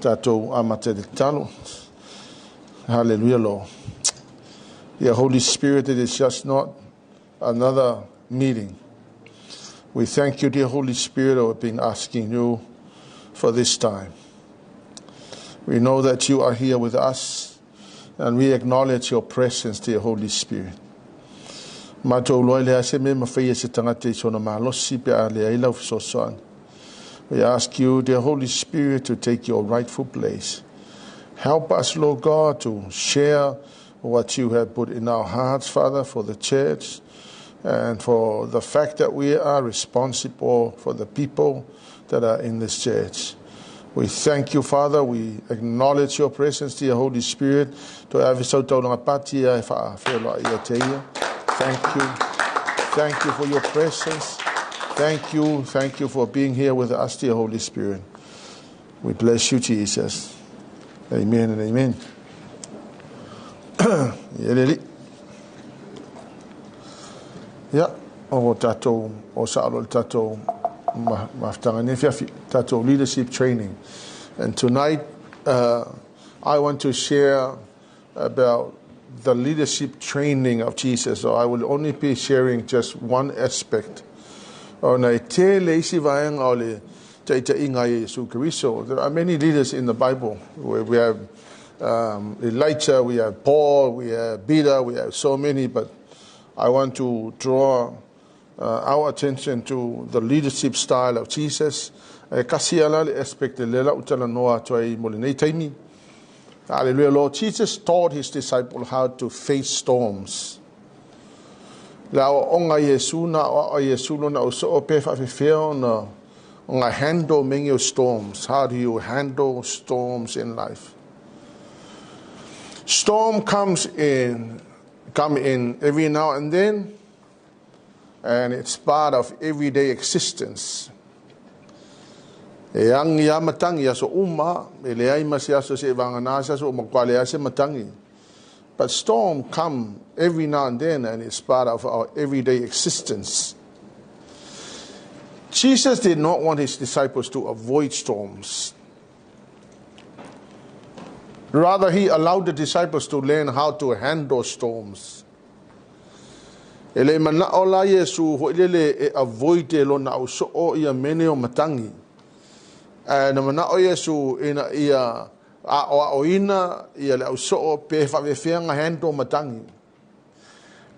Tato amate talo. Hallelujah, Lord. Dear Holy Spirit, it is just not another meeting. We thank you, dear Holy Spirit, for being asking you for this time. We know that you are here with us, and we acknowledge your presence, dear Holy Spirit. We ask you, dear Holy Spirit, to take your rightful place. Help us, Lord God, to share what you have put in our hearts, Father, for the church and for the fact that we are responsible for the people that are in this church. We thank you, Father. We acknowledge your presence, dear Holy Spirit. Thank you. Thank you for your presence. Thank you for being here with us, dear Holy Spirit. We bless you, Jesus. Amen and amen. Yeah, tato leadership training. And tonight I want to share about the leadership training of Jesus. So I will only be sharing just one aspect. There are many leaders in the Bible. We have Elijah, we have Paul, we have Peter, we have so many, but I want to draw our attention to the leadership style of Jesus. Hallelujah, Lord. Jesus taught his disciples how to face storms. Handle many storms. How do you handle storms in life? Storm come in every now and then, and it's part of everyday existence. But storm come every now and then, and it's part of our everyday existence. Jesus did not want his disciples to avoid storms. Rather, he allowed the disciples to learn how to handle storms. And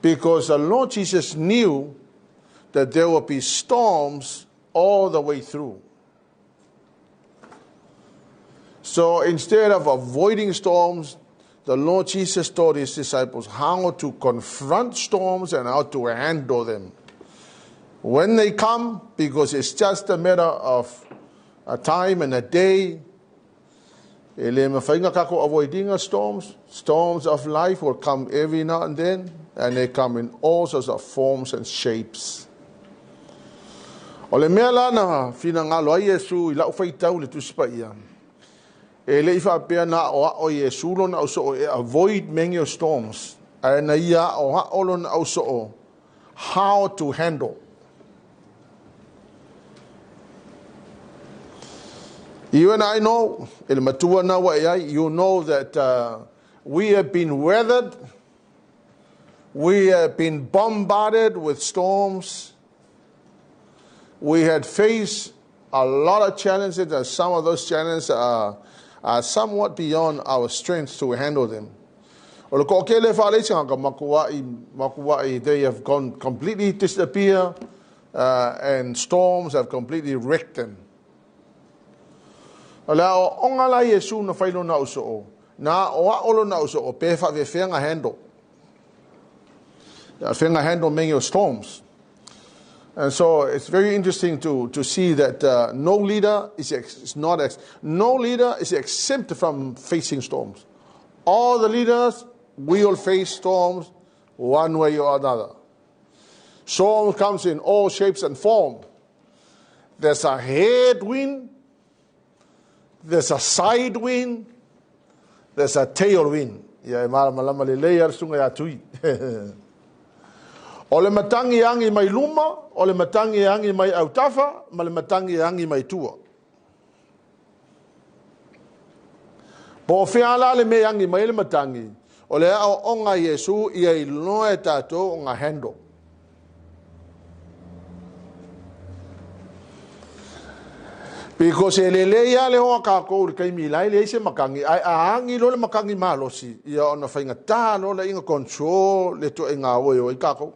because the Lord Jesus knew that there will be storms all the way through. So instead of avoiding storms, the Lord Jesus taught his disciples how to confront storms and how to handle them when they come, because it's just a matter of a time and a day. Avoiding storms of life will come every now and then, and they come in all sorts of forms and shapes. Ole mela na fina ngalo ai Yesu ila ufaitau le tuspaia. Ele ifa pe na o Yesu lo na so avoid many storms. Ana ia o ha olo na so how to handle. You and I know, el matua na wa you know that we have been weathered. We have been bombarded with storms. We had faced a lot of challenges, and some of those challenges are somewhat beyond our strength to handle them. They have gone completely disappear, and storms have completely wrecked them. Handle many storms. And so it's very interesting to see that no leader is exempt from facing storms. All the leaders will face storms one way or another. Storm comes in all shapes and forms. There's a headwind, there's a side wind, there's a tailwind. Ole matangi yangi mai luma, ole matangi yangi mai autafa, male matangi yangi mai tua. Po fiala le me yangi mai le matangi. O le au onga Yesu ia I loe tatou onga handle. Because le ia le hoa kako kai milai le se makangi ai aangi lo le makangi malosi ia ona fainga talo le inga control le to inga o I kako.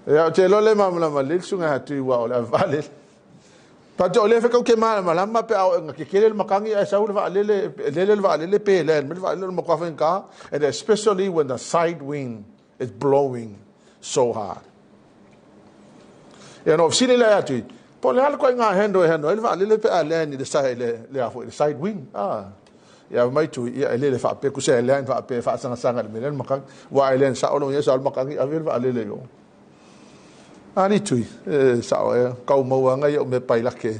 Ya te lo le mamla malil sunga hatu wa o le vale. Pa te ole feka ke mala malama pe au nga ke kele le makangi ai sa le vale le pe le vale le makafenka and especially when the side wind is blowing so hard. Ya no sini le atu. Po le al ko nga hendo le vale le pe ale ni le side wind. Ya mai tu ia le fa pe ku se le fa pe fa sanga le melen makang wa ile sa o no ya sa makangi avir vale le yo. Ani tui, sao kau maua ngai o me pai lake.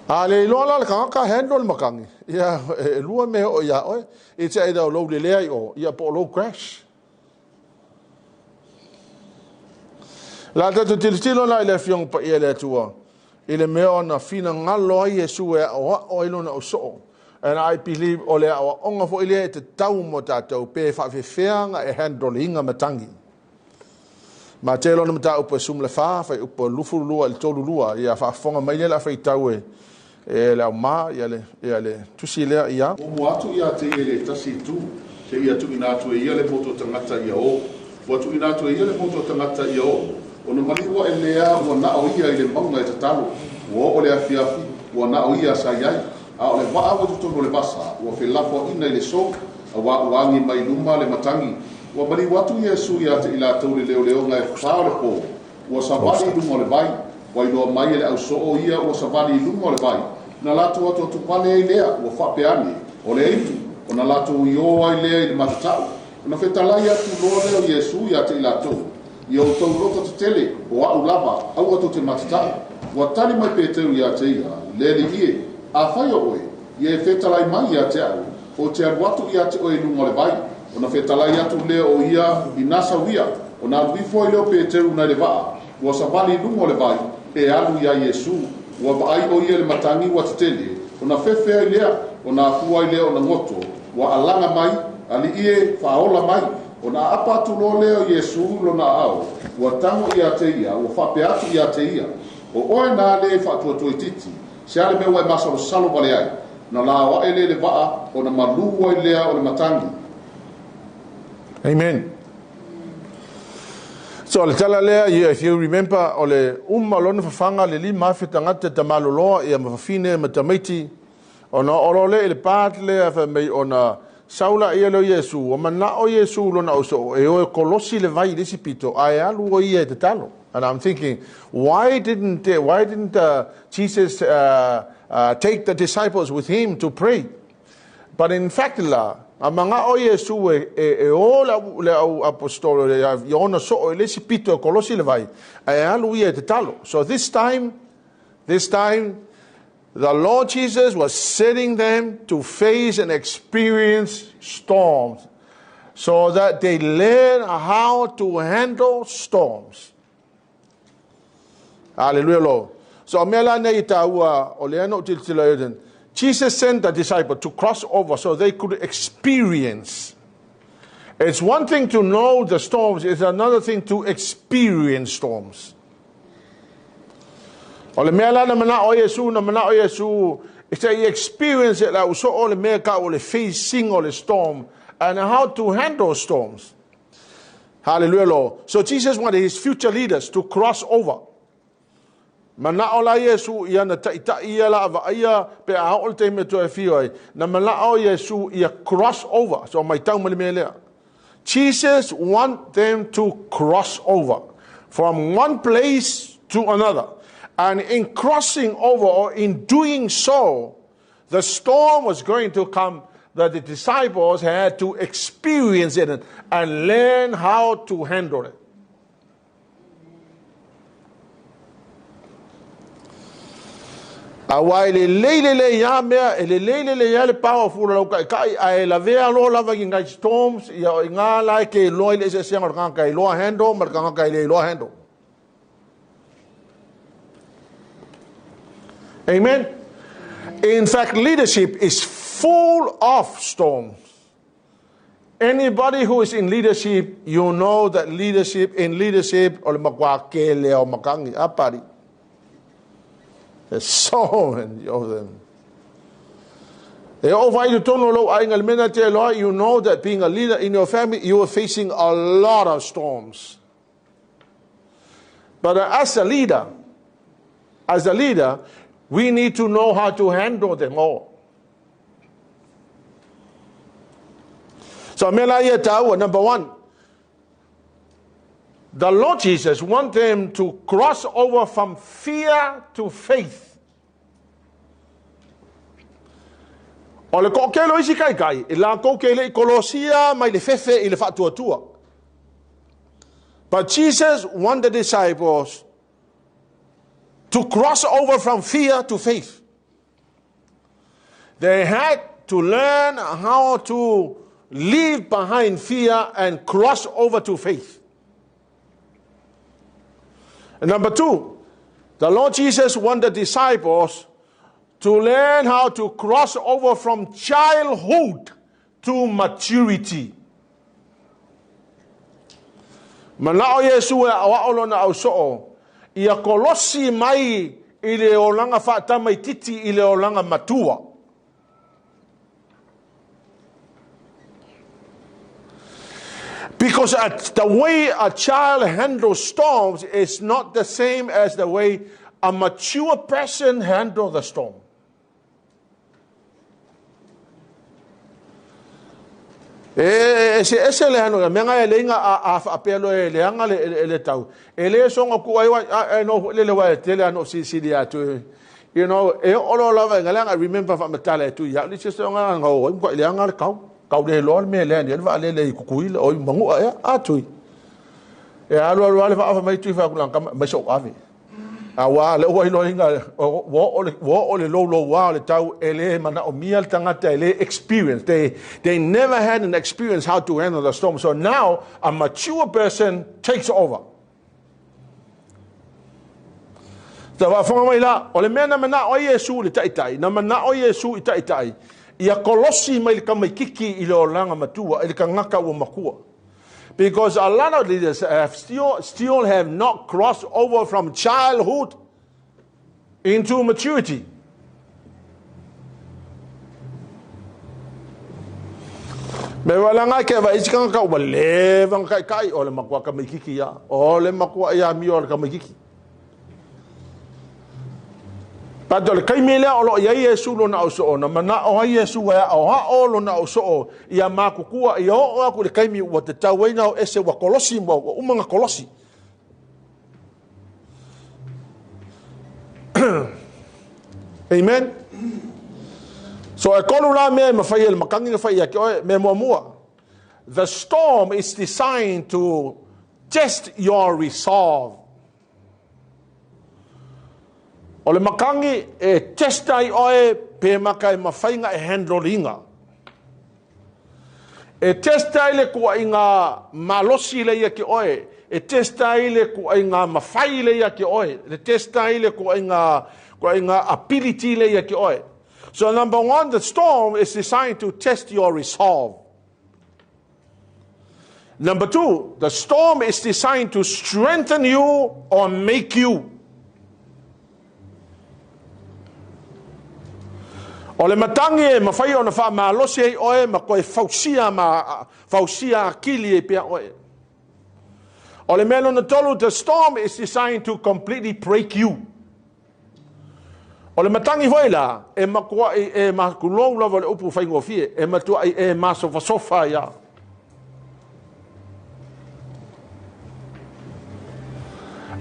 Ale lola le kanga handle makangi. Ia lua me o ia oi. I te aida o lo le lea o ia po lo crash. La tatu tilstilo la ile fiong pa ia le tua. Ile me ona fina ngalo ai Yesu e o ilona o so. And I believe o le o onga fo ile te tau mo tatou pe fa fefeanga e handle inga matangi. Ma te lona mata upo sumle fa upo lufu lua il tolu lua ia fa fonga mai la fa taue e la ma ia le tusi le ia o mo atu ia te ele tasi tu te ia tu ina tu ia le moto tangata ia o tu ina tu ia le moto tangata ia o no mali wa ele a o na o ia ile maunga te talo o le afiafi o na o ia sa ia a o le va o tu le basa o fe la fo ina ile so a wa ngi mai luma le matangi wa bari watu Yesu ia te ila tau le leo ngai whaare po wa savali lungo le vai wa ilo mai le au so o ia wa savali lungo le vai na latu atu tupane ai lea wa whapeani o le eitu o na latu io ai lea I le matatau o na whetalai atu loa leo Yesu ia te ila tau I o tau roto te tele o au lava au atu te matatau wa tali mai peteu ia te ia le li ie a whai o oe ia whetalai mai ia te au o te aruatu ia te oe lungo le vai ona fetalai atu le o ia inasa wia ona vifo ile pe te una le va wa savali lungo le vai e alu ia Yesu wa vai o ia le matangi wa tele ona fefe ile ona fua ile ona ngoto wa alanga mai ali ie faola mai ona apa tu lo le o Yesu lo na au wa tango ia te ia wa fa pe atu ia te ia o na le fa tu tu titi se ale me wa maso salo vale ai na la wa ele le va ona malu wa ile o le matangi. Amen. So le tala lea, if you remember, o le lona fafanga le li mafi tangata ta maloloa ia mafafine matamaiti o na orole ele pat lea fa mei o na saula ia lo Yesu o mana o Yesu lona o so e o kolosi le vai desi pito ai alu o ia te talo. And I'm thinking, why didn't Jesus take the disciples with him to pray? But in fact, a manga o Yesu e o le au apostolo le Iona so le si pito kolosi le vai ai alu ia te talo. So this time the Lord Jesus was setting them to face and experience storms so that they learn how to handle storms. Hallelujah, Lord. So mela nei taua o le ano tiltilaiden. Jesus sent the disciples to cross over so they could experience. It's one thing to know the storms, it's another thing to experience storms. Ole mea la na mana o Yesu, it's a experience it la uso ole mea ka ole facing ole storm and how to handle storms. Hallelujah, Lord. So Jesus wanted his future leaders to cross over. Mana ola Yesu ia na taita ia la ava ia pe a ol te me to e fioi na mana o Yesu ia cross over so mai tau mele mele Jesus want them to cross over from one place to another, and in crossing over or in doing so the storm was going to come that the disciples had to experience it and learn how to handle it. Awai le ya mea le ya le powerful lo kai ai la vea lo la vagi ngai storms ya nga la ke lo le se se ngar kai lo handle mar kai le lo handle. Amen. In fact, leadership is full of storms. Anybody who is in leadership, you know that leadership, there's so many of them. You know that being a leader in your family, you are facing a lot of storms. But as a leader, we need to know how to handle them all. So, number one, the Lord Jesus wants them to cross over from fear to faith. But Jesus wanted the disciples to cross over from fear to faith. They had to learn how to leave behind fear and cross over to faith. And number two, the Lord Jesus wanted the disciples to learn how to cross over from childhood to maturity. Manao Yesu awaolo na ausoo ia kolosi mai ile olanga fata mai titi ile olanga matua. Because the way a child handles storms is not the same as the way a mature person handles the storm. Se le hano menga le nga a pelo le anga le tau ele songa ku ai no le wa tele ano si dia tu you know all lava ngala I remember from matale tu ya le songa ngo ko le anga kau de lo me le ni va le ku le o mangu a tu alo le va mai tu fa ku lang ma so ave awa le o no inga wo le lo wa le tau ele mana o mial tangata ele experience they never had an experience how to handle the storm, so now a mature person takes over. So wa fonga mai la o le mena mana o Yesu le tai na mana o Yesu tai ia kolosi mai ka mai kiki i lo langa matua i ka ngaka o makua. Because a lot of leaders have still have not crossed over from childhood into maturity. Me wala nga ke va isikang ka wale vang kai ole makwa ka mikiki ya ole makwa ya mi ole ka mikiki. Padol kai mele olo ya Yesu lo na oso na mana o Yesu wa o ha olo na oso ya makukua ya o ku le kai mi wa te tawai na ese wa kolosi mo o manga kolosi. Amen. So a kolula me mafai el makangi fai ya ke me mo. The storm is designed to test your resolve. O le makangi e testai oe pe makai mawhainga e handlinga. E testai le kua inga malosi le ia ki oe. E testai le kua inga mawhai le ia ki oe. Le testai le kua inga ability le ia ki oe. So number one, the storm is designed to test your resolve. Number two, the storm is designed to strengthen you or make you. O le matangi e mawhai o na wha malosi e oe ma koe fausia akili e pia oe. O le melo na tolu, the storm is designed to completely break you. O le matangi hoi la, e makua e makulou lava le upu whaingo fie, e matua e masofa ia.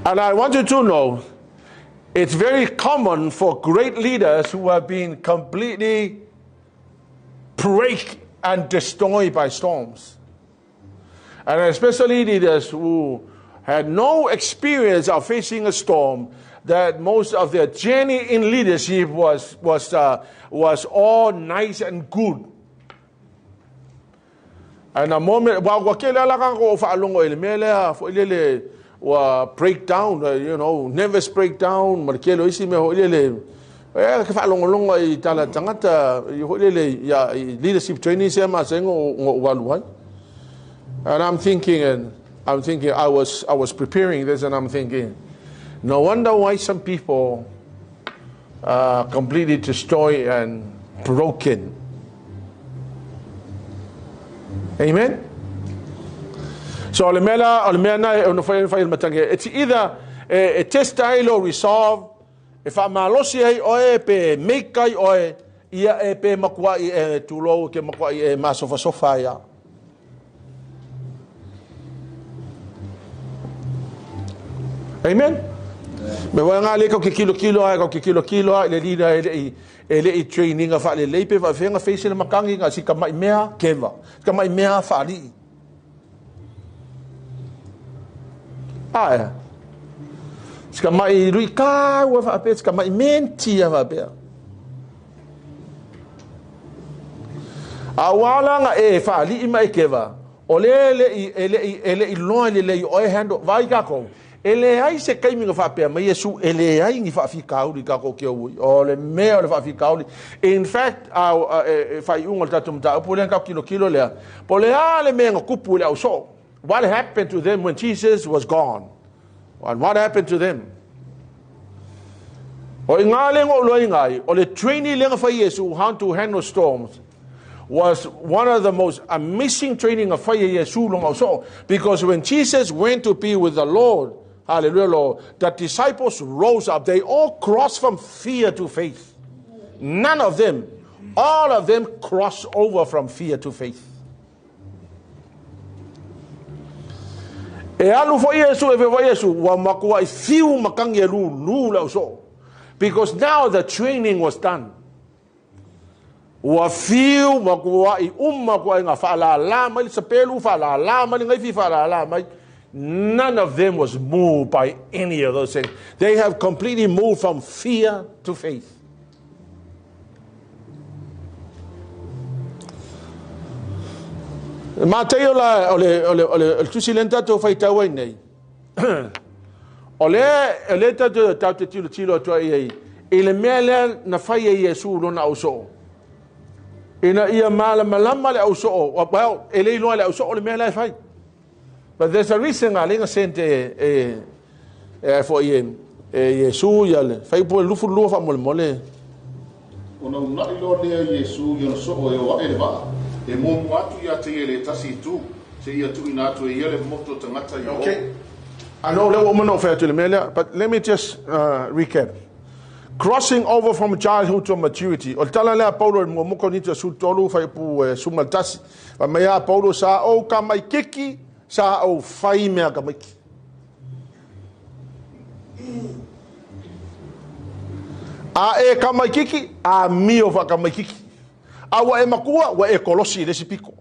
And I want you to know, it's very common for great leaders who have been completely break and destroyed by storms. And especially leaders who had no experience of facing a storm, that most of their journey in leadership was all nice and good. And a moment, breakdown, nervous breakdown, Ke whaalongolongo I tala tangata I holele ya leadership training se ma se ngo waluai. And I'm thinking I was preparing this and I'm thinking, no wonder why some people are completely destroyed and broken. Amen. So it's either a test style or resolve. If I'm malosi ai oe pe make ai oe ia e pe makua I tulo ke makua I masofa sofa ya. Amen. Me wa nga le ko kilo ai ko kilo le lida ele training a fa le lepe va venga face le makangi nga sika mai mea keva. Ka mai mea fa li. Ah. Sika mai rui ka wa fa pe sika mai menti ya va pe. Awala nga e fa li I mai keva. Ole ele lo le o hando vai ka ko. Ele ai se kaimi fa pe mai Yesu ele ai ngi fa fi kauli ka ko ke o le me o le fa fi kauli. In fact fa ungol tatum ta po len ka kilo le. Po le ale me kupu le so. What happened to them when Jesus was gone? And what happened to them? O ingale ngo lo ingai o le training le fa Yesu how to handle storms was one of the most amazing training of fire Yesu long also, because when Jesus went to be with the Lord, hallelujah, Lord, the disciples rose up. They all crossed from fear to faith. None of them, all of them crossed over from fear to faith. E alu fo Yesu e fo Yesu wa makua I fiu makangi lu la so, because now the training was done. Wa fiu makua I makua nga fa la mai sepelu fa la mai ngai fi fa la mai. None of them was moved by any of those things. They have completely moved from fear to faith. MATAIO la ole tusilenta to faita wai nei. Ole tato tato tilo to ai ele mele na faia Yesu no na uso. Ina ia malama le uso. Well, ele lo le uso le mele fai. But there's a reason I think sente for Yesu yale. Fai po lufu fa mole. Ona una ilo le Yesu yo so o e eleva. E mo watu ya te ele tasi tu se ia tu ina tu ele moto tangata yo. Okay. I know that woman no fair to the but let me just recap. Crossing over from childhood to maturity. O tala le Paulo mo KORINITO su tolu fai pu sumaltasi. Ma mea Paulo sa o ka mai kiki sa o fai mea ka mai. A e ka mai kiki a mio fa ka mai kiki. A wa e makua wa e kolosi le sipiko.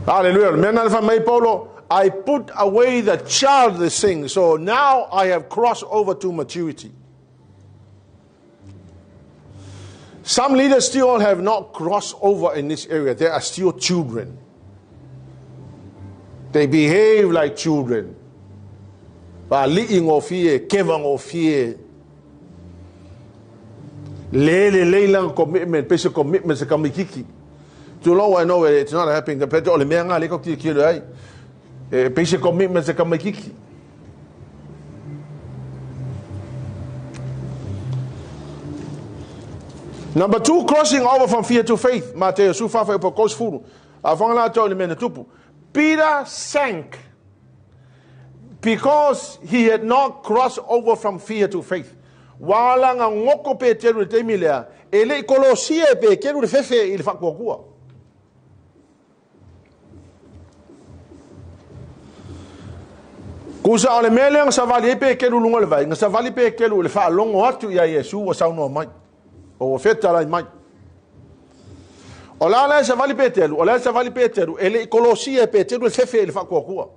Hallelujah. Mena fa mai Paulo, I put away the childish things. So now I have crossed over to maturity. Some leaders still have not crossed over in this area. They are still children. They behave like children. Liing of fear, kevang of fear. Leilang commitment, basic commitment sa kamikiki. Too long I know it's not happening. The petrol le menga le kokti kilo ai. Basic commitment sa kamikiki. Number 2, crossing over from fear to faith. MATAIO sufa fa po kos furu. Avang la to le mena tupu. Peter sank because he had not crossed over from fear to faith. Wala nga ngoko pe teru te milea. Ele kolosie pe keru fefe il fakwa. Kusa ole meleng sa vali pe keru lunga le vai. Nga sa vali pe keru le fa longo atu ya Yesu wa sa no mai. O feta la mai. Ola la sa vali pe teru, ola sa vali pe teru. Ele kolosie pe teru fefe il fakwa.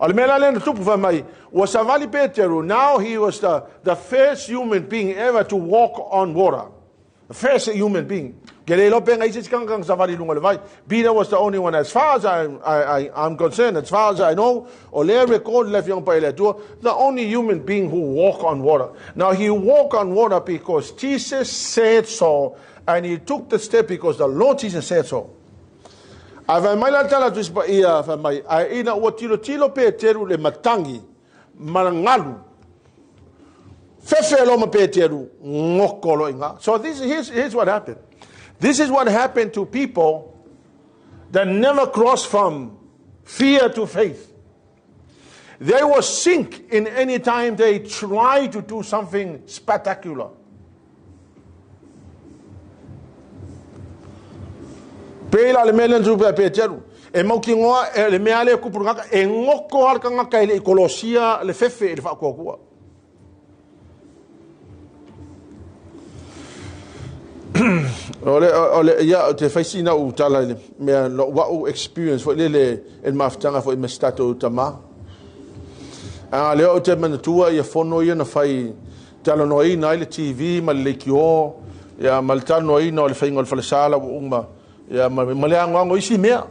Now he was the first human being ever to walk on water. The first human being Peter was the only one, as far as I'm concerned, as far as I know, the only human being who walked on water. Now he walked on water because Jesus said so, and he took the step because the Lord Jesus said so. I ina o tilo Peteru le matangi marangalu fefelo ma Peteru ngokolo inga. So here's what happened. This is what happened to people that never crossed from fear to faith. They will sink in any time they try to do something spectacular. Pela le melen tu Peteru e mau ki ngoa le mea le kupuranga e ngoko halka ngaka ile Kolosia le fefe le whakokua. Ole ya te faisina u tala le mea wa u experience fo le el maftanga fo me stato tama. Le o te manatua ia fono ia na fai tala noi na le TV ma le kio ya malta noi na le fai ngol fa sala uma ya maleango isi mea.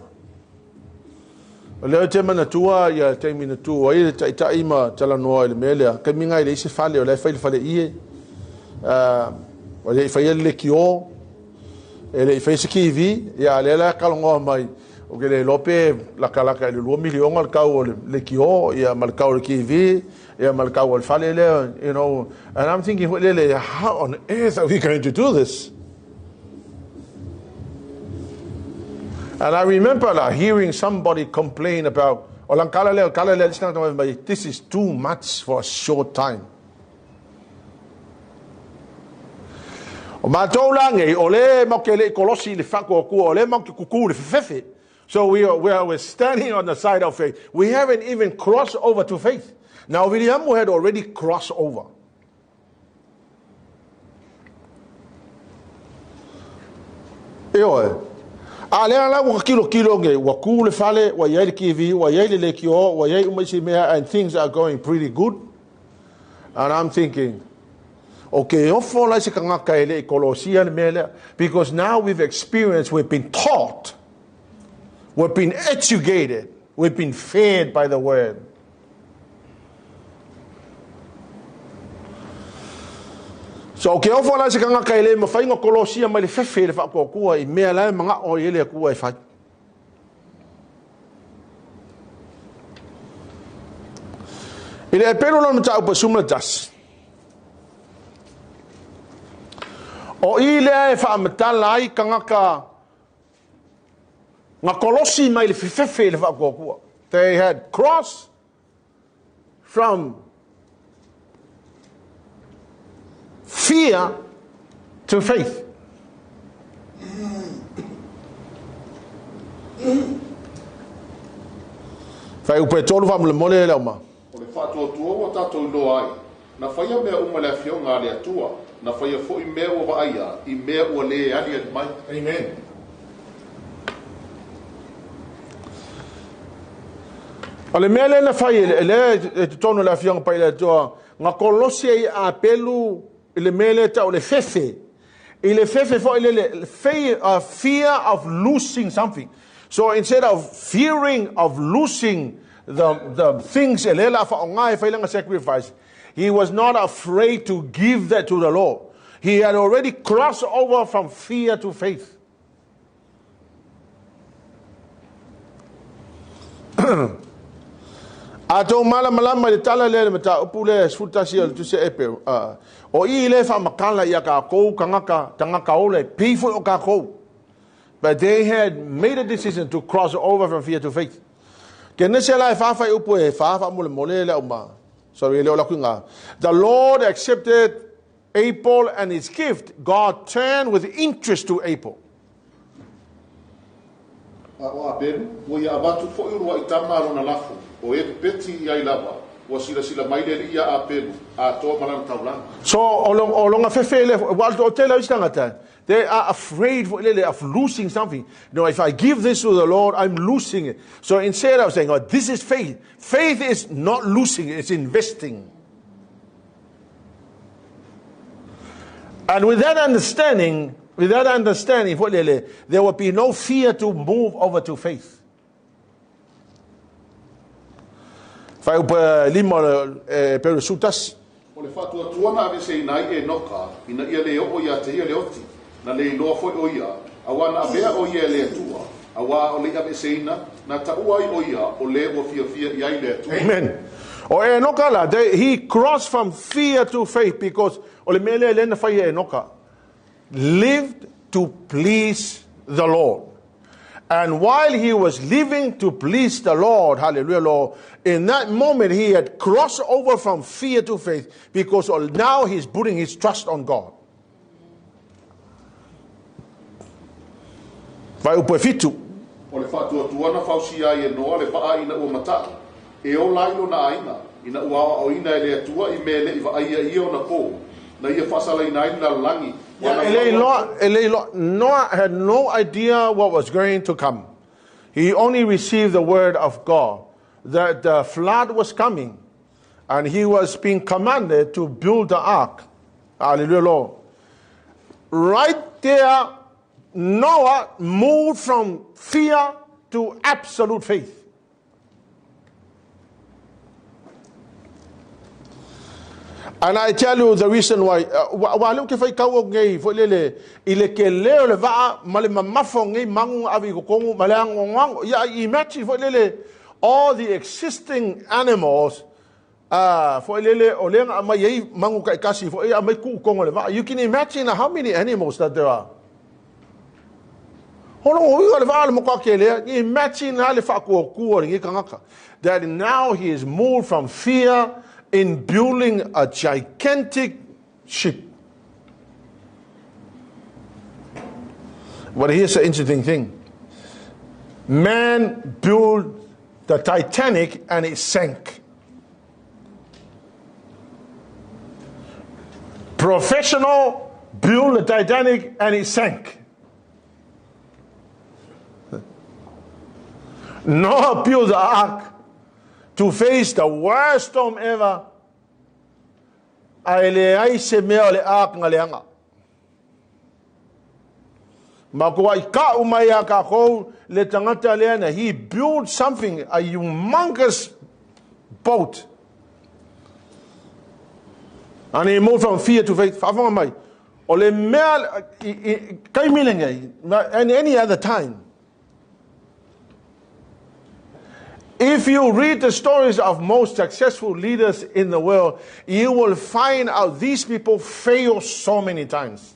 Le o te manatua ya te minatua ia ta ima tala noi le mele ka minga ile isi fale o le fai ie o le fai le kio ele fai se kivi ya le la kalongo mai o ke le lope la kalaka le 2 milion al kau le kio ya mal kau le kivi ya mal kau al fale le, you know, and I'm thinking how on earth are we going to do this? And I remember hearing somebody complain about this is too much for a short time. So we're standing on the side of faith. We haven't even crossed over to faith. Now William had already crossed over. And things are going pretty good. And I'm thinking, okay, because now we've experienced, we've been taught, we've been educated, we've been fed by the word. So okay, ofola se kanga kaile mo fainga Kolosia mai le fefe le fa ko I mea la manga o ile ku I fa. Ile EPERU no mta upa sumla das. O ile fa mtala I kanga ka nga Kolosi mai le fefe le fa ko. They had crossed from fear to faith. Fai upe tolu fa mole le ma. O le fato tuo o tato lo ai. Na fai me o le fionga le atua. Na fai fo I me o va ia. I me o le ali mai. Amen. Ale mele na fai le tonu la fionga pa ile toa. Nga Kolosi a pelu ile mele ta o le fefe. Ile fefe fo ile fear of losing something. So instead of fearing of losing the things sacrifice, he was not afraid to give that to the Lord. He had already crossed over from fear to faith. Ato mala malama le tala le mata upule sfutasi tu se EPERU o ile fa makala ya ka ko kangaka tangaka ole pifo o ka ko. But they had made a decision to cross over from fear to faith. KENESE la fa fa upu e fa fa mole mole le uma. Sorry le ola kunga. The Lord accepted Abel and his gift. God turned with interest to Abel. O aperu o ia abatu fo I rua I tama rona lafu. O e peti ia I lava. O sila mai le ia aperu. A to malan taulan. So olonga fefele walto tela istangata. They are afraid of losing something. You know, if I give this to the Lord, I'm losing it. So instead of saying, oh, this is faith. Faith is not losing, it's investing. And with that understanding, with that understanding, there will be no fear to move over to faith. Fai upa lima peru sutas. O le whatua tuana ave se inai e noka, ina ia le opo ia te ia le oti, na le iloa foi o ia, awana avea o ia le atua, awa o le ave se ina, na taua i o ia, o le o fia fia iai le atua. Amen. O e noka la, he crossed from fear to faith because o le mele lena fai e noka. Lived to please the Lord. And while he was living to please the Lord, hallelujah, Lord, in that moment he had crossed over from fear to faith because now he's putting his trust on God. Vai upo fitu. O le whatua tuana whausia i e noa le paa ina ua mataa. E o lailo na aina, ina ua o ina e le atua i mele i vaia i o na po. Na ia whasala ina ina langi. Noah had no idea what was going to come. He only received the word of God that the flood was coming, and he was being commanded to build the ark. Hallelujah, Lord. Right there, Noah moved from fear to absolute faith. And I tell you the reason why. Walu ke fai kau ngai fo lele ile ke leo le va male mamafo ngai mangu avi ko kongu malang ngong ya imagine fo lele all the existing animals fo lele oleng amai mangu kai kasi fo amai ku kongu le va. You can imagine how many animals that there are. Imagine that now he is moved from fear in building a gigantic ship. But here's the interesting thing. Man built the Titanic and it sank. Professional built the Titanic and it sank. Noah built the ark to face the worst storm ever. He built something, a humongous boat. And he moved from fear to faith. And any other time. If you read the stories of most successful leaders in the world, you will find out these people fail so many times.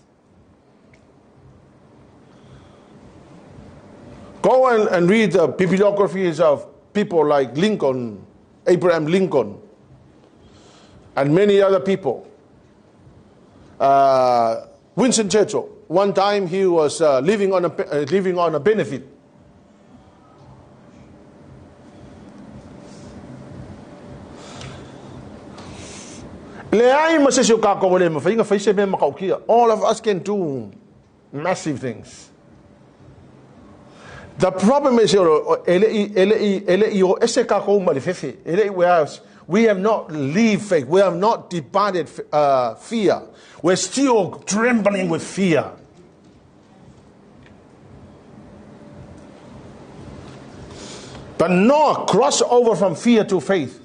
Go and read the bibliographies of people like Lincoln, Abraham Lincoln, and many other people. Winston Churchill, one time he was living on a benefit. All of us can do massive things. The problem is we have not leave faith. We have not departed fear. We're still trembling with fear. But Noah crossed over from fear to faith.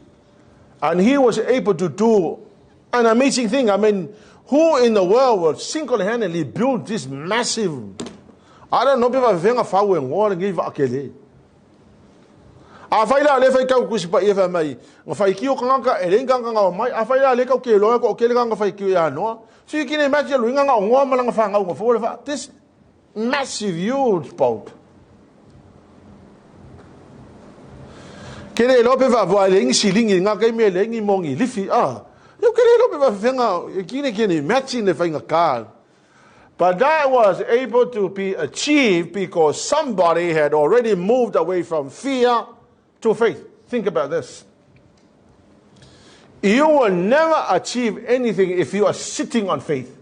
And he was able to do an amazing thing. I mean, who in the world will single-handedly build this massive? I don't know people think of how and give a kele. I find out if I can push by if I may. If I kill Kanka, and then Ganga, I find out like okay, local killing if I kill no. So you can imagine ring on one along a fang over this massive, huge boat. Can I love if I violating shilling in a game, lengy mongy, liffy? You can imagine if a car. But that was able to be achieved because somebody had already moved away from fear to faith. Think about this. You will never achieve anything if you are sitting on faith.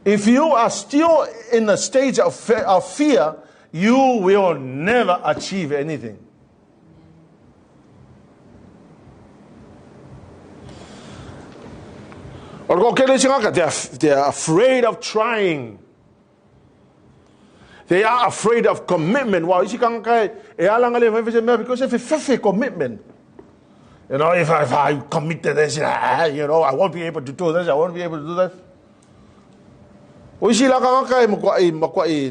If you are still in a stage of fear, you will never achieve anything. They're afraid of trying. They are afraid of commitment. Wow, because if a commitment, you know, if I commit to this, you know, I won't be able to do this, I won't be able to do that.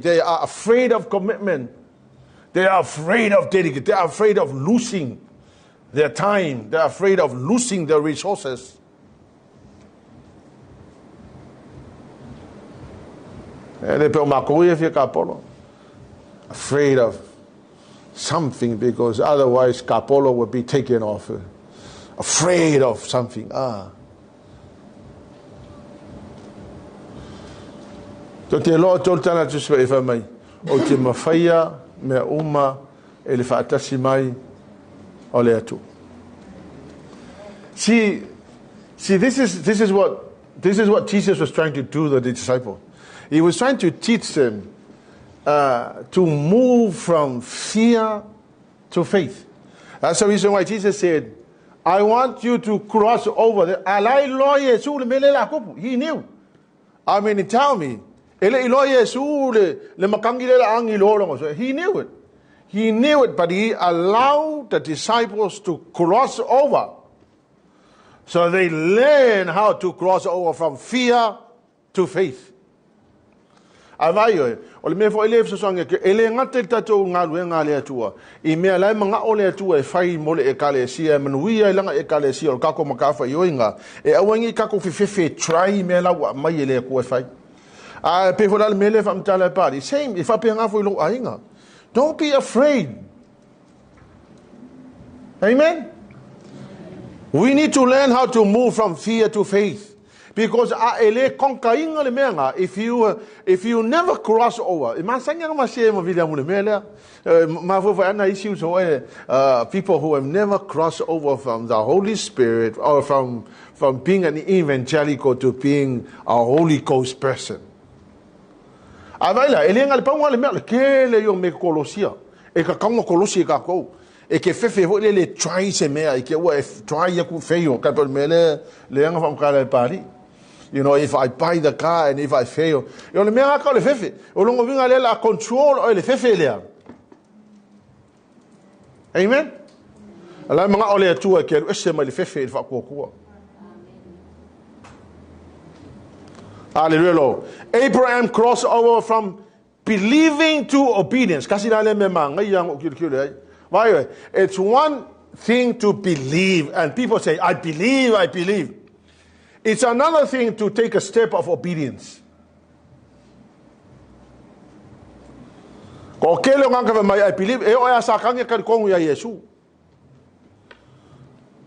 They are afraid of commitment. They are afraid of dedication. They are afraid of losing their time. They are afraid of losing their resources. Afraid of something because otherwise Kapolo would be taken off. Afraid of something. Te lo tol tana tu se fa mai o te mafaya me uma ele fa atasi mai o le atu. See, this is what Jesus was trying to do to the disciple. He was trying to teach them to move from fear to faith. That's the reason why Jesus said, I want you to cross over. He knew. I mean, tell me. He knew it. He knew it, but he allowed the disciples to cross over. So they learn how to cross over from fear to faith. Avaio, o le me fo ele fsonga ke ele ngate tatou ngalu nga le atua. I me lai manga ole atua e fai mole e kale sia manuia e langa e kale sia o kako makafa yoinga. E awangi kako fefefe try me la wa mai ele ko e fai. Pe fo dal mele fam tala pari. Same if ape nga fo lo ainga. Don't be afraid. Amen. We need to learn how to move from fear to faith. Because if you never cross over, people who have never crossed over from the Holy Spirit or from being an evangelical to being a Holy Ghost person. E ke fefe ho le try se mea e ke wa try ya ku fail ka to mele le nga fam kala pari. You know, if I buy the car and if I fail, yo le mea ka le fefe o longo vinga le la control o le fefe le. Amen. Ala mga ole tu ke o se ma le fefe fa ko ko. Hallelujah. Abraham crossed over from believing to obedience. Kasi dale me manga yang o it's one thing to believe, and people say, I believe, I believe. It's another thing to take a step of obedience. I believe, Yesu.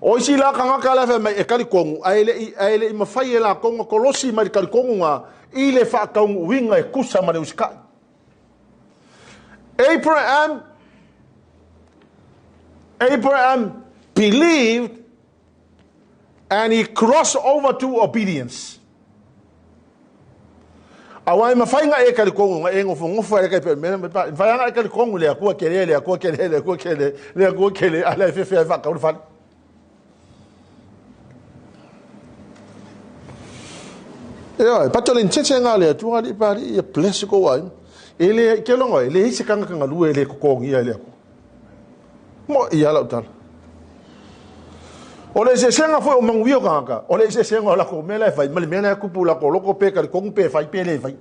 O si la kanga kala fa mai e kali kongu aile I mafai la kongu kolosi mai kali kongu nga ile fa kongu winga e kusa mane uska. Abraham believed and he crossed over to obedience. Awai mafai nga e kali kongu nga e ngofo e kai mena mfai nga e kali kongu le akua kele ala fe fa ka fa. Yeah, patolin tsetsenga le tu ali pari e bless ko wa. Ele ke longo ele isi kanga lu ele ko kongi ele ko. Mo ia la tal. Ole se senga foi o mangwio kanga. Ole se senga la ko mela fai mal mena ku pula ko loko pe ka ko pe fai pele fai.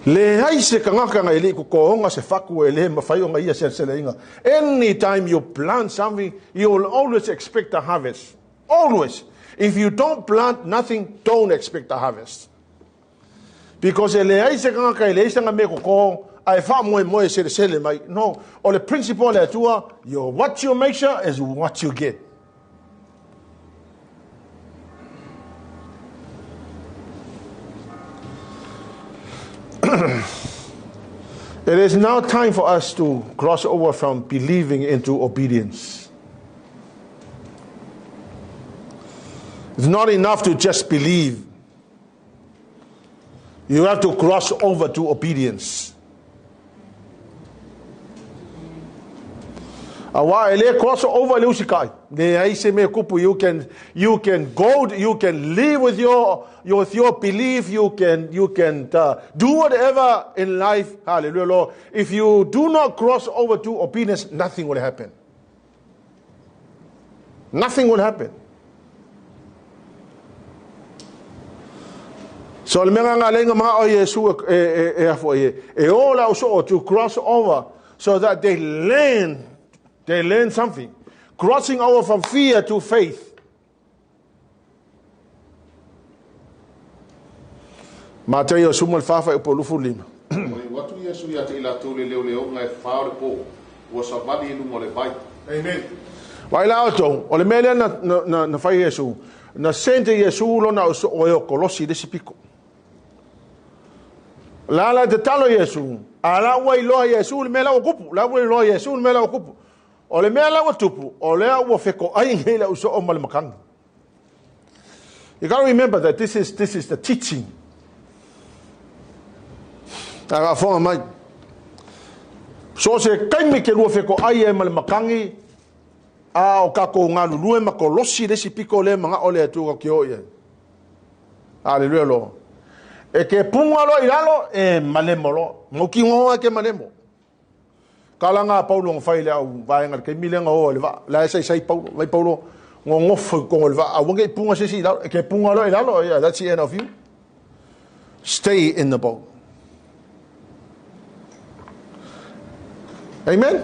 Le ai se kanga ele ko konga se faku ele ma fai o ngai se selenga. Anytime you plant something, you will always expect a harvest. Always. If you don't plant nothing, don't expect a harvest. Because ele ai se kanga ele se ngame ko ai fa mo se mai. No, or the principle le tua, what you make sure is what you get. It is now time for us to cross over from believing into obedience. It's not enough to just believe. You have to cross over to obedience. Awa ele cross over le usikai. Ne ai se me kupu, you can go, you can live with your belief, you can do whatever in life. Hallelujah, Lord. If you do not cross over to obedience, nothing will happen. Nothing will happen. So le menga ngalenga mga o Yesu afo e ola so to cross over so that they learn something. Crossing over from fear to faith. MATAIO sumal fafa e polufu lima. Watu Yesu ya te ila tole leo ngai faole po wa sabali lu mo le bai. Amen. Vai la auto, o le mele na fai Yesu. Na sente Yesu lo na o kolosi de sipiko. La te talo Yesu. Ala wai lo Yesu le mela o kupu. La wai lo Yesu le mela o kupu. O le mela o tupu. O le o feko ai ngela uso o malamakang. You got to remember that this is the teaching. Aga fonga mai. So se kaimi ke lua feko ai e malamakangi. A o kako ngā lulue ma kolosi resi piko le mga ole atu ka ki oia. Hallelujah lo. E ke punga lo ilalo e malemo lo. Moki ngoa ke malemo. Kala ngā Paulo ngawhai le au vaenga ke milenga o le va. La sai Paulo. Lai Paulo ngofu ko le va. A wange punga sesi ilalo. E ke punga lo ilalo. Yeah, that's the end of you. Stay in the boat. Amen?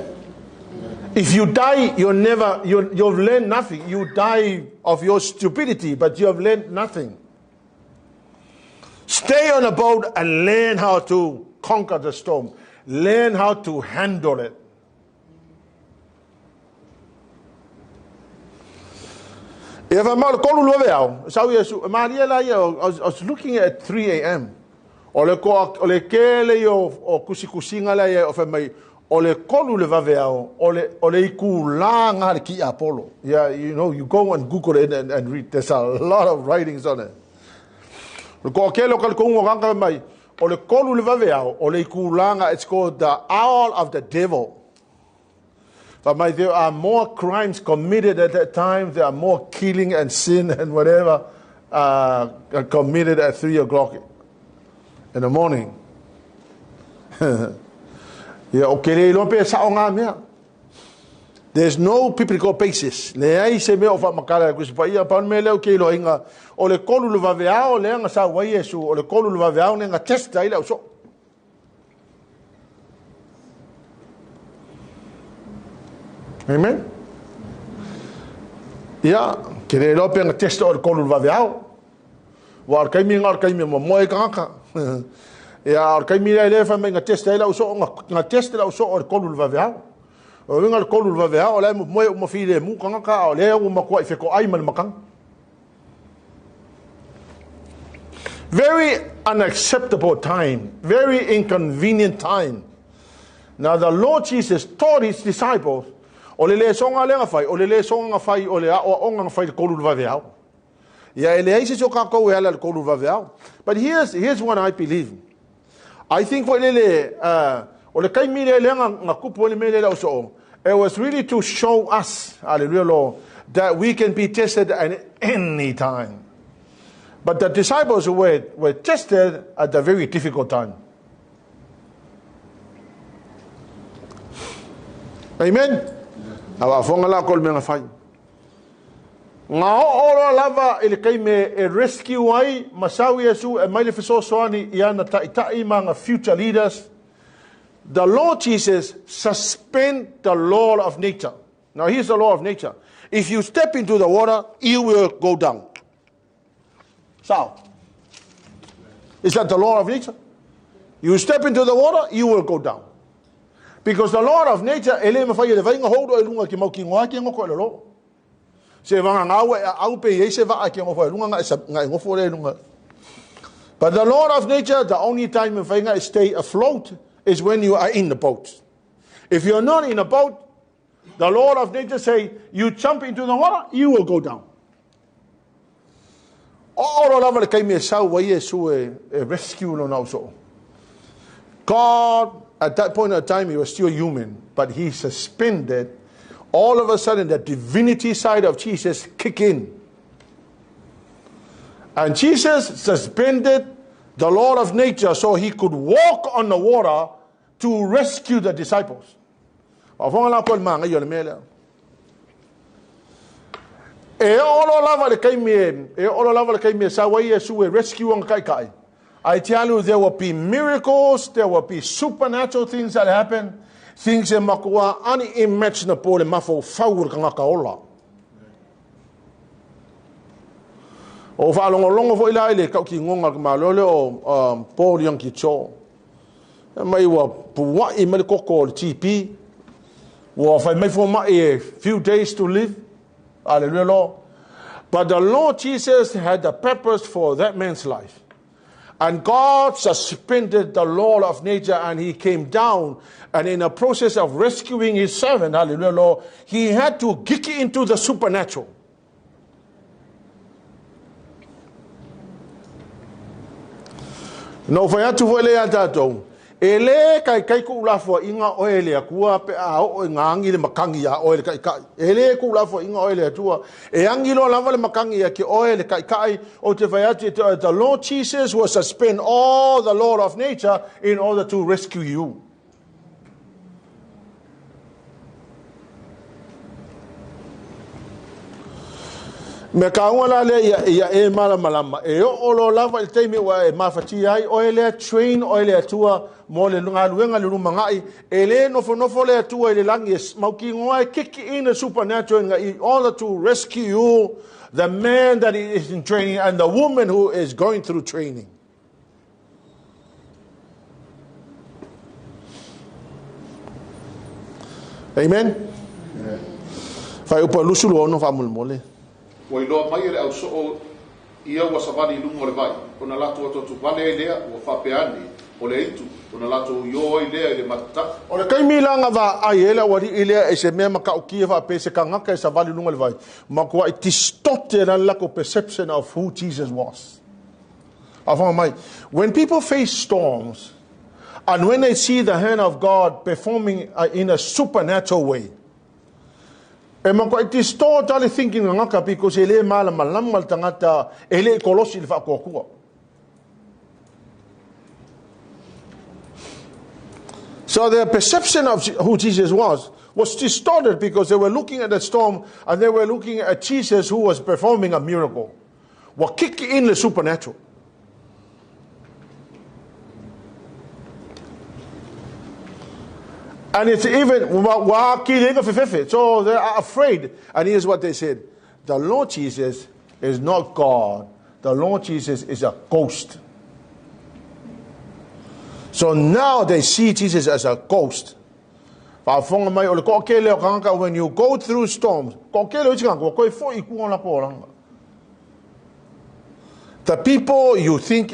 If you die, you've learned nothing. You die of your stupidity, but you have learned nothing. Stay on a boat and learn how to conquer the storm. Learn how to handle it. If I'm not I was looking at 3 a.m. Ole kele o kusikusinga la ye of my ole kolu le vaveao ole ikulanga le ki Apollo. Yeah, you know, you go and Google it and read. There's a lot of writings on it. Ko kelo kal ko nganga mai ole kolu le vaveao ole ikulanga. It's called the owl of the devil. But there are more crimes committed at that time. There are more killing and sin and whatever committed at 3 o'clock in the morning. There's no biblical basis. Amen? Yeah, kere lo pe nga test or kolu va veao. War kai mi mo moe kaka. Ya or kai mi le fa me nga test ela uso nga test ela uso or kolu va veao. O nga kolu va veao le mo moe mo fi le mu kaka o le o ma ko fe ko ai mal makang. Very unacceptable time, very inconvenient time. Now the Lord Jesus taught his disciples o le songa le fai o le songa fai o le o nga fai kolu va veao. Ya ele ise so ka ko ela kolu va veao. But here's what I believe. I think for le o le kai mi le nga kupo le mele la so. It was really to show us, hallelujah Lord, that we can be tested at any time. But the disciples were tested at a very difficult time. Amen. Awa fonga la kol menga fai. Nga ora lava ele kai me e rescue ai masawi Yesu e mai le fiso soani ia na tai manga future leaders. The Lord Jesus suspend the law of nature. Now here's the law of nature. If you step into the water, you will go down. So, is that the law of nature? You step into the water, you will go down. Because the law of nature, ele me fai le vai nga hodo e lunga ki mau ki ngoa ki ngoko le lo. Se vanga ngawe au pe ye se va ki ngofo lunga nga ngofo le lunga. But the law of nature, the only time me fai nga stay afloat is when you are in the boat. If you're not in a boat, the law of nature say you jump into the water, you will go down. Oro lava le kai me sau wa Yesu e rescue no now so. God, at that point of time, he was still human, but he suspended all of a sudden the divinity side of Jesus kick in. And Jesus suspended the law of nature so he could walk on the water to rescue the disciples. E olo lava le kai me sa wa Yesu e rescue on kai. I tell you, there will be miracles, there will be supernatural things that happen, things that makua unimaginable e mafo faur kanga kaola. O fa longo fo ila ile ka ki ngonga ma lole o Paul yang ki cho. Mai wa puwa I me kokol TP. Wa fa mai fo ma a few days to live. Hallelujah. But the Lord Jesus had a purpose for that man's life. And God suspended the law of nature and he came down. And in the process of rescuing his servant, hallelujah, he had to kick into the supernatural. No fayatu vole atato. Ele kai ku la fo inga oele akua pe a o ngangi le makangi ya oele kai. Ele ku la fo inga oele atua. E angilo la vale makangi ya ki oele kai o te fayatu the Lord Jesus will suspend all the law of nature in order to rescue you. Me kaunga le ya e mala malama e o lo lava il temi wa e mafati ai o ele train o ele atua mo le lunga luenga le lumangai ele no fo le atua ele langi mauki ngoa kick in the supernatural in order to rescue you, the man that is in training and the woman who is going through training. Amen. Fai upa lusulu ono fa mulmole. Wa ilo mai le au so ia wa savali lungo le vai ona lato to vale lea wa fapeani o le itu ona lato yo ile le mata o le kai milanga va aiela wa ile e se me maka o kia fa pese kanga ka savali lungo le vai makua it distorted the lack of perception of who Jesus was. When people face storms and when they see the hand of God performing in a supernatural way, e mako I distort all thinking ngaka because ele mala malamal tangata ele kolosi le fa kokua. So their perception of who Jesus was distorted because they were looking at the storm and they were looking at Jesus who was performing a miracle. Wa kick in the supernatural. And it's even, so they are afraid. And here's what they said. The Lord Jesus is not God. The Lord Jesus is a ghost. So now they see Jesus as a ghost. When you go through storms, the people you think,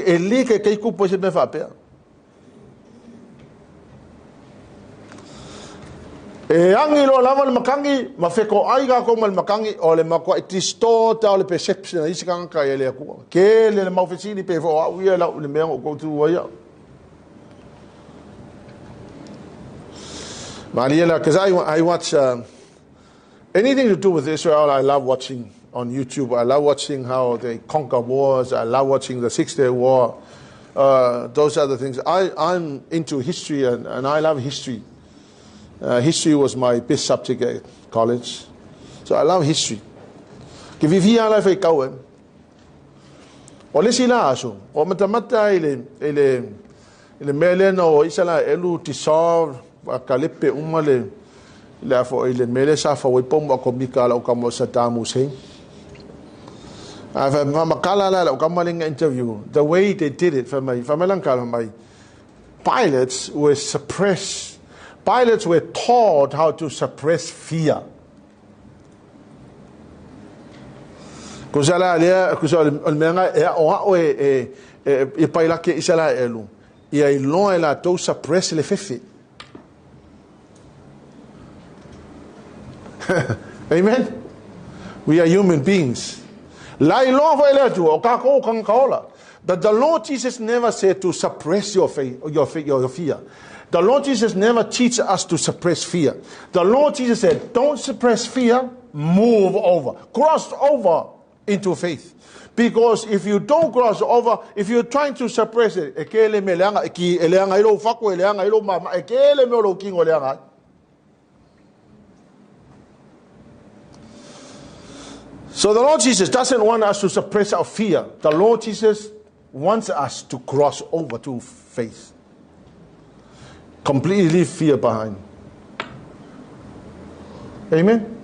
e angilo lava le makangi mafeko aiga ko mal makangi o le makwa distorta le perception isi kanka ele ku ke le mafisini pe fo au ia la le me go tu wa ya Mariela, because I watch anything to do with Israel. I love watching on YouTube. I love watching how they conquer wars. I love watching the 6 Day War. Those are the things. I'm into history and I love history. History was my best subject at college. So I love history. If you hear life ikaw o le sila aso o matamata ile mele no isala elu tisor akalepe umale la fo ile mele sa fo ipom ko mikala o kamo Saddam Hussein. I've makala la o kamaling interview. The way they did it for my pilots were suppressed. Pilots were taught how to suppress fear. Because almenga e paila ke isala elu. Ia ilo ela to suppress le fefe. Amen. We are human beings. La ilo fa ele tu o ka ko kan kaola. But the Lord Jesus never said to suppress your faith, your fear. The Lord Jesus never teaches us to suppress fear. The Lord Jesus said, don't suppress fear, move over. Cross over into faith. Because if you don't cross over, if you're trying to suppress it, so the Lord Jesus doesn't want us to suppress our fear. The Lord Jesus wants us to cross over to faith. Completely leave fear behind. Amen.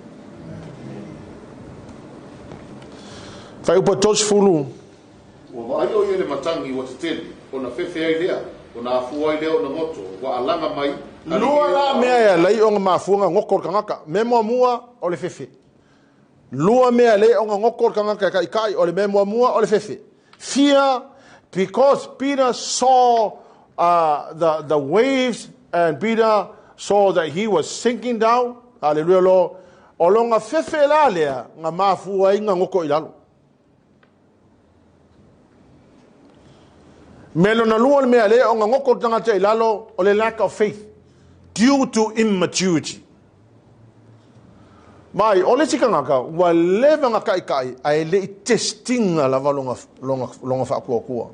Fai upa tos fulu. Wa ai o ile matangi wa tele, ona fefe ai lea, ona afua ai lea ona moto, wa alanga mai. Lua la mea ya lai onga mafuanga ngokor kangaka, memo mua o le fefe. Lua mea le onga ngokor kangaka kai o le memo mua o le fefe. Fear, because Peter saw the waves, and Peter saw that he was sinking down. Hallelujah, Lord. Olonga fefe la lea nga mafua inga ngoko ilalo. Melo na lua mea le onga ngoko tangata ilalo o le lack of faith due to immaturity. Mai ole tikangaka wa leva nga kai ai le testinga lava longa fa kua.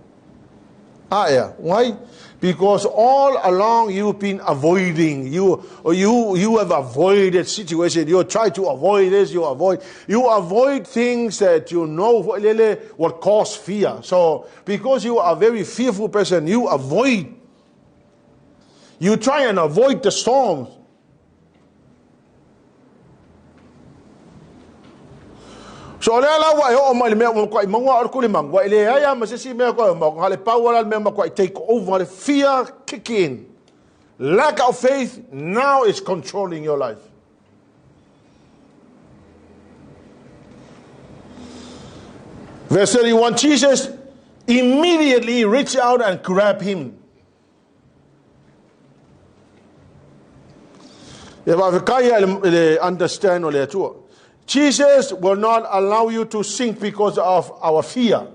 Why? Because all along you've been avoiding, you have avoided situation. You try to avoid this, you avoid things that you know what cause fear. So because you are a very fearful person, you try and avoid the storms. So le ala wa o mai me ko i mangwa ar kuli mangwa ile ya masisi me ko mo ngale power me ko take over, the fear kick in. Lack of faith now is controlling your life. Verse 31, Jesus immediately reached out and grabbed him. If I understand ole tu. Jesus will not allow you to sink because of our fear.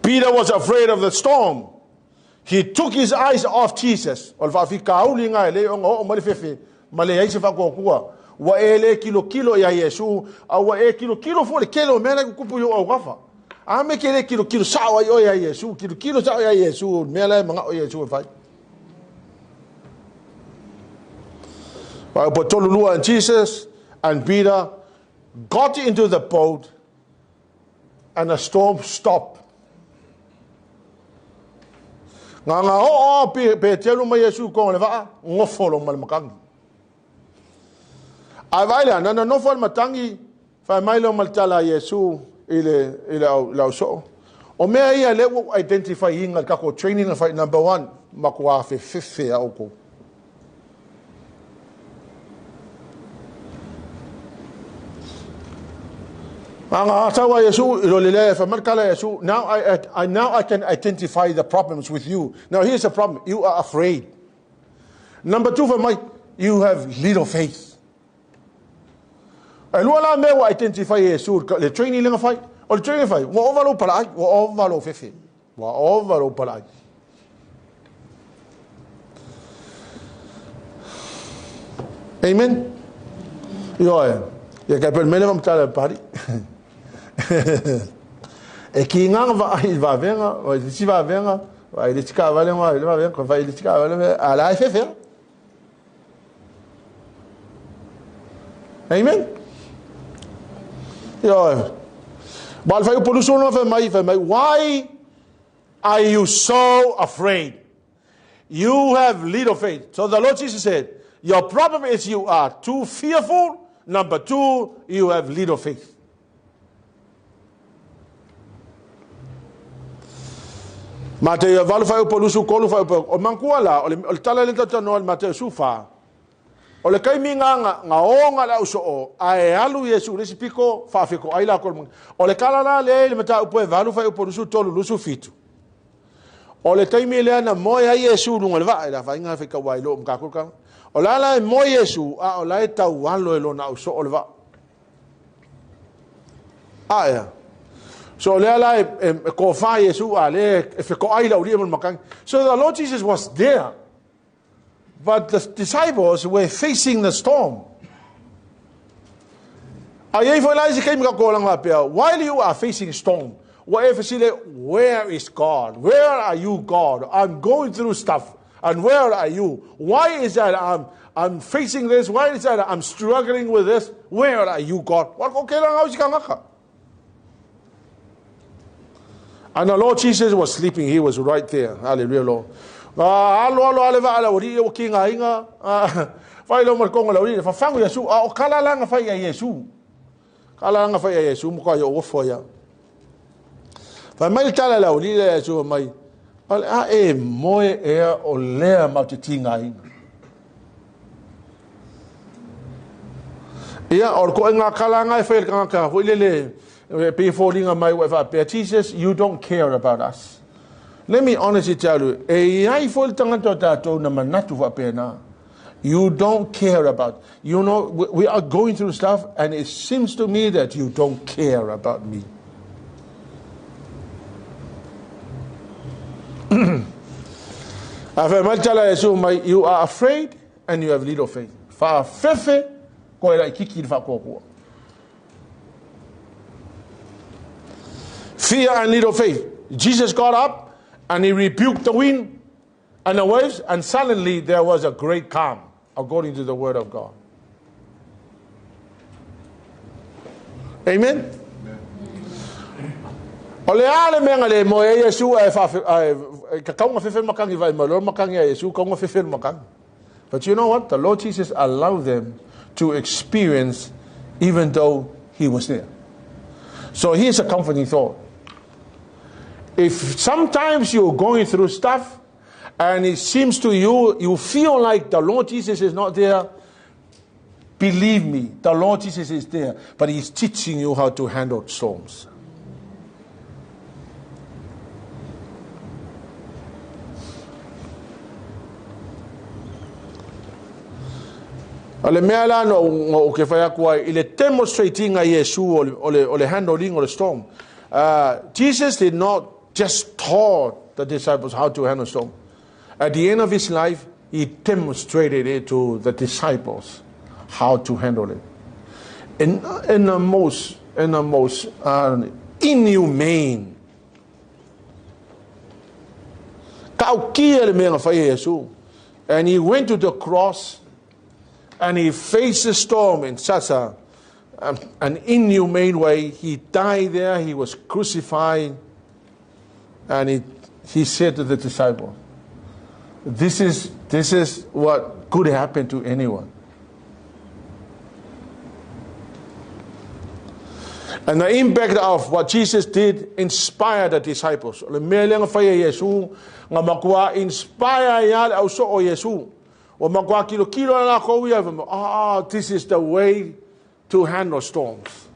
Peter was afraid of the storm. He took his eyes off Jesus. Wa ele kilo ya Yesu, awa e kilo fo le kilo mena kupu yo ogafa. Ame kele kilo sawa yo ya Yesu, kilo sawa ya Yesu, mela manga o Yesu fa. But Tolulua and Jesus and Peter got into the boat and the storm stopped. Nganga pe telu ma Yesu ko le va ngofolo mal makangi. Availa na no fol matangi fa mailo mal tala Yesu ile la so. O me ia le identify inga ka ko training fight number 1 makwa fe fefe auko. Now I can identify the problems with you. Now here's the problem. You are afraid. Number 2, you have little faith. And what I may identify the training in a fight or the training fight. What overall polite, what overall fefe, what overall polite. Amen. Yeah, you can minimum tell a party. E ki ngang va venga, o si va venga, vai le tika va venga, vai le tika va ala fefe. Amen. Yo. Bal fa poluso no fa mai. Why are you so afraid? You have little faith. So the Lord Jesus said, your problem is you are too fearful. Number 2, you have little faith. Mateo valu fa polusu kolu fa o mankuala o tala le tano al Mateo sufa o le kai minga nga onga la uso o ai alu Yesu le sipiko fa fiko ai la kol o le kala la le mata upo valu fa polusu tolu lusu fitu o le kai mi le na moya Yesu lunga le va la fa inga fika wai lo mka kulka o la mo Yesu a o la tau walo lo na uso o le va aya So le ala ko fa Yesu ale if ko ai lau ria makang. So the Lord Jesus was there, but the disciples were facing the storm. Ayay for Elijah came ka ko lang mapia. While you are facing storm, whatever say, where is God? Where are you, God? I'm going through stuff, and where are you? Why is that I'm facing this? Why is that I'm struggling with this? Where are you, God? And the Lord Jesus was sleeping. He was right there. Hallelujah, Lord. Mai tala la uli le so mai a e moe e o lea mau te tinga ina ia or ko nga kala nga fe ka fo le pe falling mai wa Jesus, you don't care about us. Let me honestly tell you, e ai fo tanga to na manatu wa pena. You don't care about. You know, we are going through stuff, and it seems to me that you don't care about me. You are afraid and you have little faith. Fear and little faith. Jesus got up and he rebuked the wind and the waves, and suddenly there was a great calm, according to the word of God. Amen. Ole ale mengale mo Yesu but you know what? The Lord Jesus allowed them to experience even though he was there. So here's a comforting thought. If sometimes you're going through stuff and it seems to you, you feel like the Lord Jesus is not there, believe me, the Lord Jesus is there, but he's teaching you how to handle storms. Ale meala no ke faya kwa ile demonstrating a Yesu ole handling of the storm. Jesus did not just taught the disciples how to handle storm. At the end of his life, he demonstrated it to the disciples how to handle it. In the most inhumane. And he went to the cross. And he faced the storm in such an inhumane way. He died there. He was crucified. And he said to the disciples, this is what could happen to anyone. And the impact of what Jesus did inspired the disciples. This is the way to handle storms.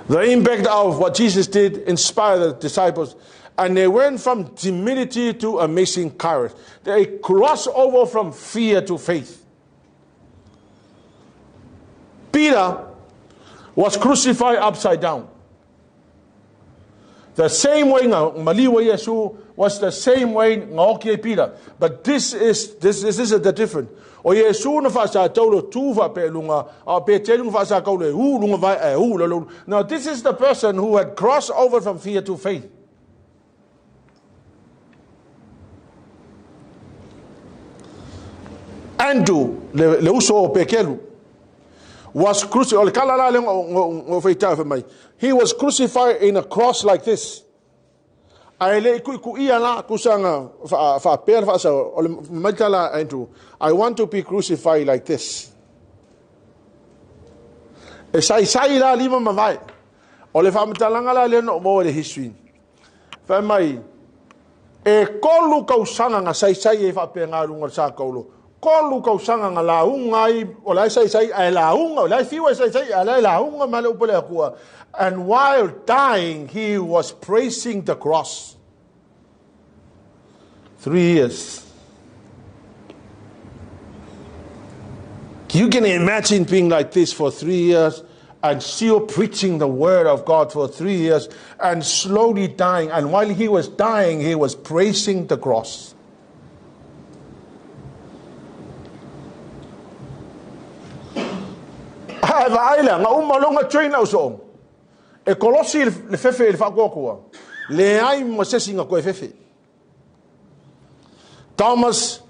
The impact of what Jesus did inspired the disciples, and they went from timidity to amazing courage. They crossed over from fear to faith. Peter was crucified upside down. The same way Maliwa Yesu was the same way Peter. But this is the difference. O Yesu na fasa tolo tuva pe lunga pe telung fasa kaule hu lunga vai hu lo. Now this is the person who had crossed over from fear to faith. Andrew le uso pekelu was crucified. He was crucified in a cross like this. I want to be crucified like this. History. Kolu kau sanga ngalaungai olai sai alaunga olai fiwa sai alaunga malu pole kuwa. And while dying, he was praising the cross. 3 years. You can imagine being like this for 3 years and still preaching the word of God for 3 years and slowly dying. And while he was dying, he was praising the cross. E kolosi le fefe le whakokua. Le ai mo sesinga koe fefe. Thomas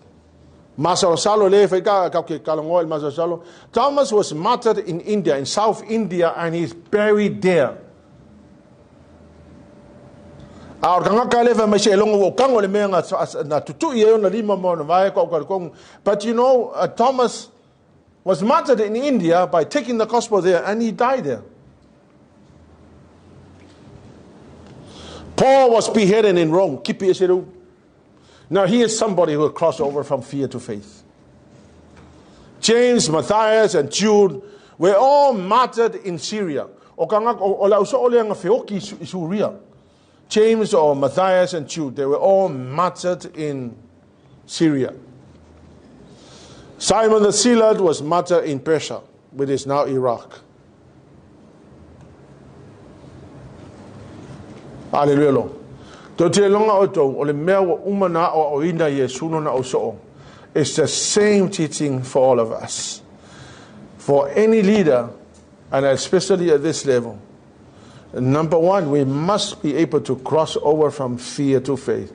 Masarosalo le whaika kauke kalangoa Masarosalo. Thomas was martyred in India, in South India, and he's buried there. But you know, Thomas was martyred in India by taking the gospel there, and he died there. Paul was beheaded in Rome. Now he is somebody who will cross over from fear to faith. James, Matthias, and Jude were all martyred in Syria. James or Matthias and Jude, they were all martyred in Syria. Simon the Zealot was martyred in Persia, which is now Iraq. Hallelujah. It's the same teaching for all of us. For any leader, and especially at this level, number one, we must be able to cross over from fear to faith,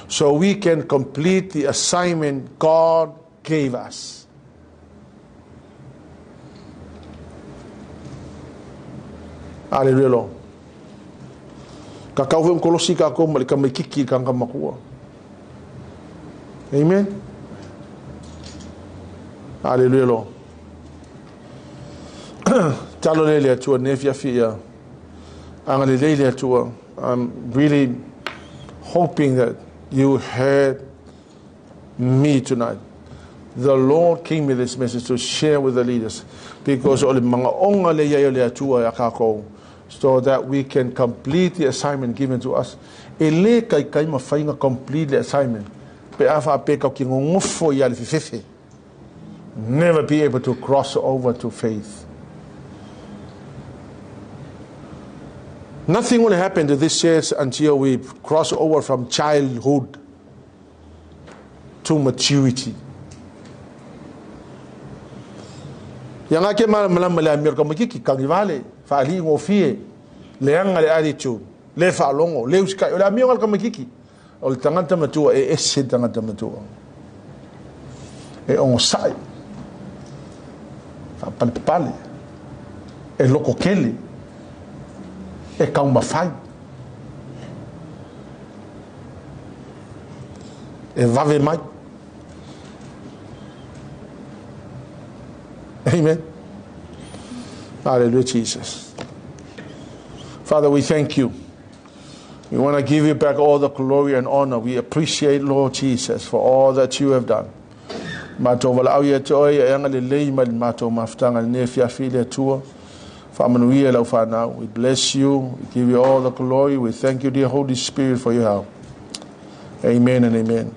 so we can complete the assignment God gave us. Hallelujah. Amen. Hallelujah, Lord. I'm really hoping that you heard me tonight. The Lord gave me this message to share with the leaders, because so that we can complete the assignment given to us. Complete the assignment. Never be able to cross over to faith. Nothing will happen to this church until we cross over from childhood to maturity. Yang ake malam Amerika makiki kangivale fali ngofie leanga le attitude le falongo le uska la mionga kamakiki ol tangata matua e esse tangata matua e on sai fa palpale e loko kele e kauma fai e vave mai. Amen. Hallelujah, Jesus. Father, we thank you. We want to give you back all the glory and honor. We appreciate, Lord Jesus, for all that you have done. We bless you. We give you all the glory. We thank you, dear Holy Spirit, for your help. Amen and amen.